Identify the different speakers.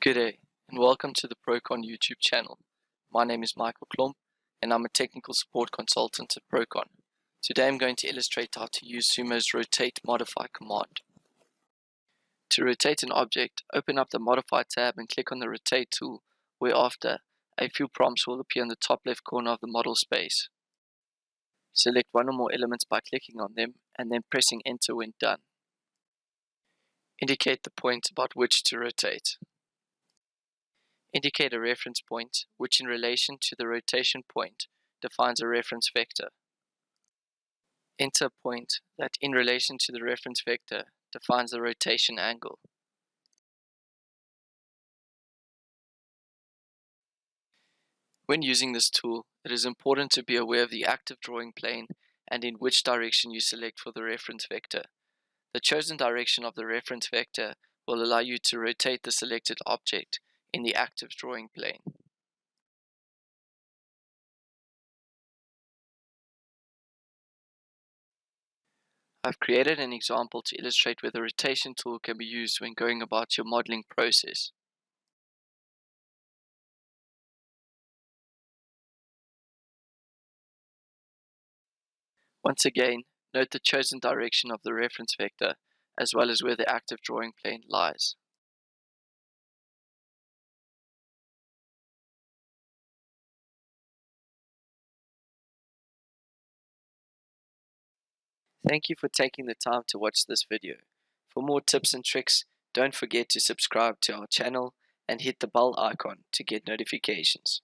Speaker 1: Good day, and welcome to the Prokon YouTube channel. My name is Michael Klomp, and I'm a technical support consultant at Prokon. Today I'm going to illustrate how to use Sumo's rotate modify command. To rotate an object, open up the Modify tab and click on the Rotate tool, whereafter a few prompts will appear in the top left corner of the model space. Select one or more elements by clicking on them and then pressing Enter when done. Indicate the point about which to rotate. Indicate a reference point, which in relation to the rotation point defines a reference vector. Enter a point that in relation to the reference vector defines the rotation angle. When using this tool, it is important to be aware of the active drawing plane and in which direction you select for the reference vector. The chosen direction of the reference vector will allow you to rotate the selected object in the active drawing plane. I've created an example to illustrate where the rotation tool can be used when going about your modeling process. Once again, note the chosen direction of the reference vector as well as where the active drawing plane lies. Thank you for taking the time to watch this video. For more tips and tricks, don't forget to subscribe to our channel and hit the bell icon to get notifications.